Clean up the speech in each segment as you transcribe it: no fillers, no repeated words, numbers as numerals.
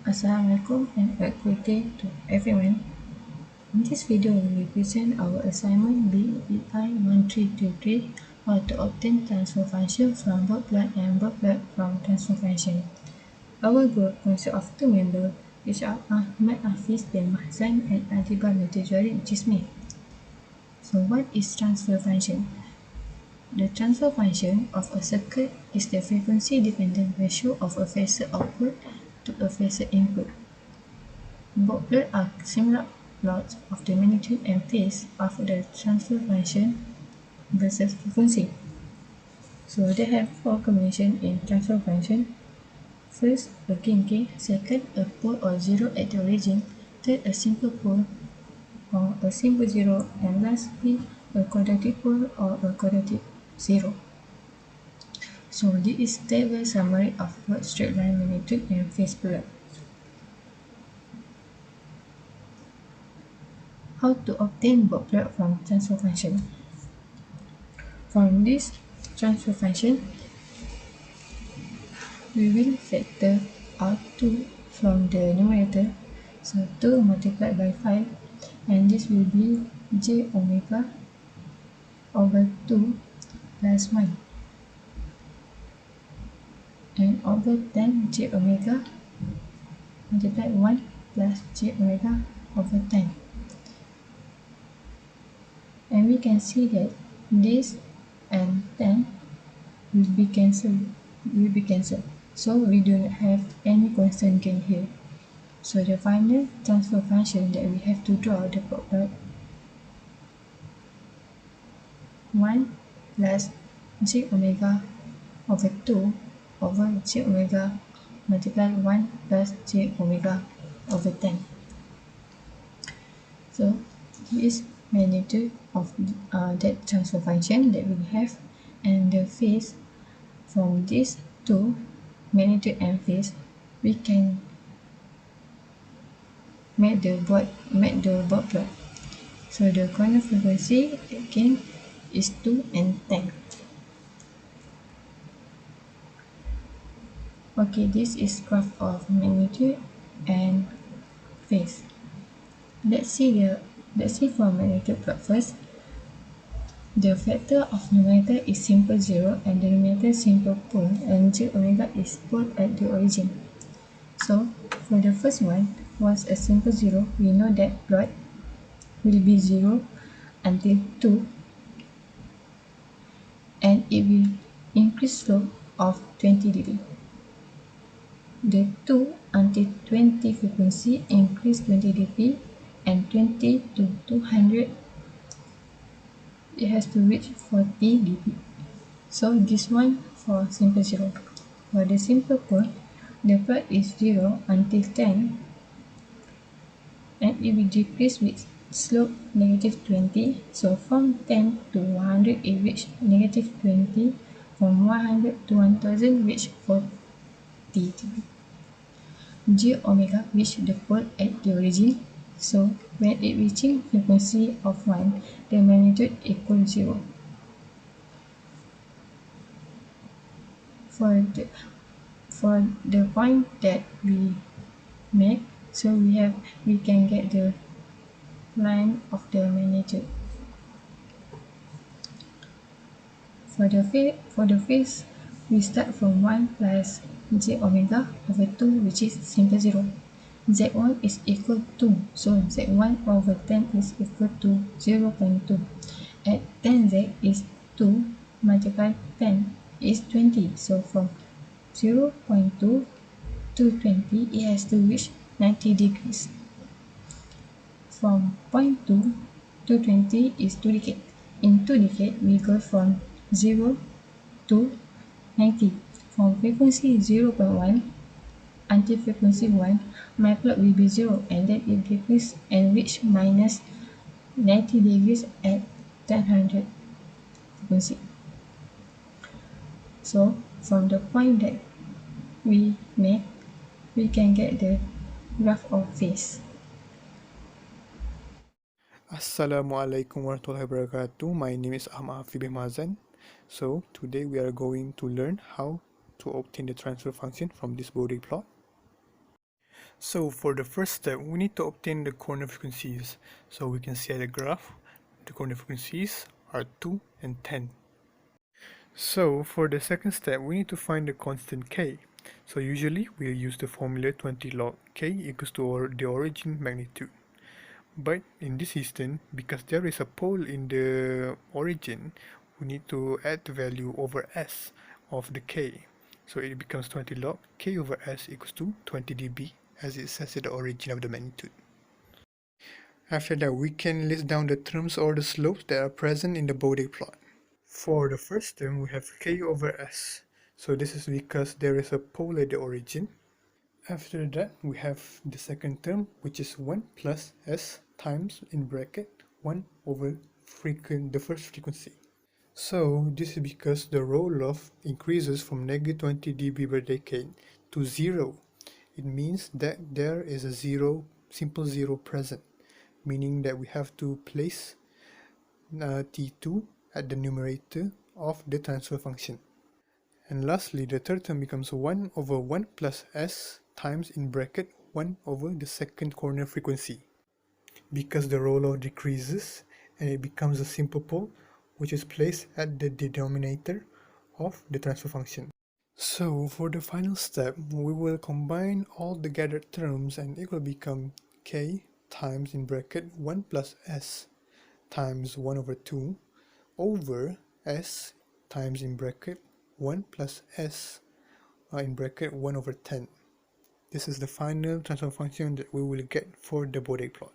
Assalamualaikum and a good day to everyone. In this video, we present our assignment BEI 1323, how to obtain transfer function from blood and blood from transfer function. Our group consists of two members, which are Ahmad Hafiz Bin Mahzan and Adibah Johari, which is me. So what is transfer function? The transfer function of a circuit is the frequency-dependent ratio of a phasor output to a phasor input. Both are similar plots of the magnitude and phase of the transfer function versus frequency. So they have four combinations in transfer function. First, a gain K. Second, a pole or zero at the origin. Third, a simple pole or a simple zero. And lastly, a quadratic pole or a quadratic zero. So this is table summary of what straight line magnitude and phase plot. How to obtain Bob plot from transfer function? From this transfer function, we will factor out 2 from the numerator. So 2 multiplied by 5, and this will be j omega over 2 plus 1, and over 10 j omega multiplied 1 plus j omega over 10. And we can see that this and 10 will be cancelled. So we do not have any constant gain here. So the final transfer function that we have to draw the product 1 plus j omega over 2 over j omega multiplied 1 plus j omega over 10. So this is magnitude of that transfer function that we have, and the phase from these two, magnitude and phase, we can make the board plot. So the corner frequency again is 2 and 10. Okay, this is graph of magnitude and phase. Let's see for magnitude plot first. The factor of numerator is simple 0 and the numerator simple pole, and j omega is pole at the origin. So for the first one, once a simple 0, we know that plot will be 0 until 2, and it will increase slope of 20 dB. The 2 until 20 frequency increase 20 dB, and 20 to 200 it has to reach 40 dB. So this one for simple 0. For the simple pole, the plot is 0 until 10, and it will decrease with slope negative 20. So from 10 to 100 it reach negative 20. From 100 to 1000 reach 40 dB. J omega reach the pole at the origin. So when it reaching frequency of 1, the magnitude equals 0. For the point that we make, so we can get the line of the magnitude. For the phase, we start from 1 plus j omega over 2, which is simple 0. Z1 is equal to, so Z1 over 10 is equal to 0.2. At 10Z is 2 multiplied 10 is 20. So from 0.2 to 20, it has to reach 90 degrees. From 0.2 to 20 is 2 decades. In 2 decades, we go from 0 to 90. From frequency 0.1 until frequency 1, my plot will be 0, and then it decreases and reach minus 90 degrees at 1000 frequency. So from the point that we make, we can get the graph of phase. Assalamualaikum warahmatullahi wabarakatuh. My name is Ahmad Hafiz Bin Mahzan. So today we are going to learn how to obtain the transfer function from this bode plot. So for the first step, we need to obtain the corner frequencies. So we can see at the graph, the corner frequencies are 2 and 10. So for the second step, we need to find the constant k. So usually we use the formula 20 log k equals to the origin magnitude. But in this instance, because there is a pole in the origin, we need to add the value over s of the k. So it becomes 20 log k over s equals to 20 dB, as it says at the origin of the magnitude. After that, we can list down the terms or the slopes that are present in the bode plot. For the first term, we have k over s. So this is because there is a pole at the origin. After that, we have the second term, which is 1 plus s times, in bracket, 1 over the first frequency. So this is because the roll-off increases from negative 20 dB per decade to 0. It means that there is a simple zero present, meaning that we have to place t2 at the numerator of the transfer function. And lastly, the third term becomes 1 over 1 plus s times, in bracket, 1 over the second corner frequency, because the roll-off decreases and it becomes a simple pole which is placed at the denominator of the transfer function. So for the final step, we will combine all the gathered terms and it will become k times, in bracket, 1 plus s times 1 over 2 over s times, in bracket, 1 plus s in bracket 1 over 10. This is the final transfer function that we will get for the bode plot.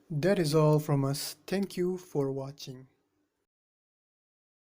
That is all from us. Thank you for watching.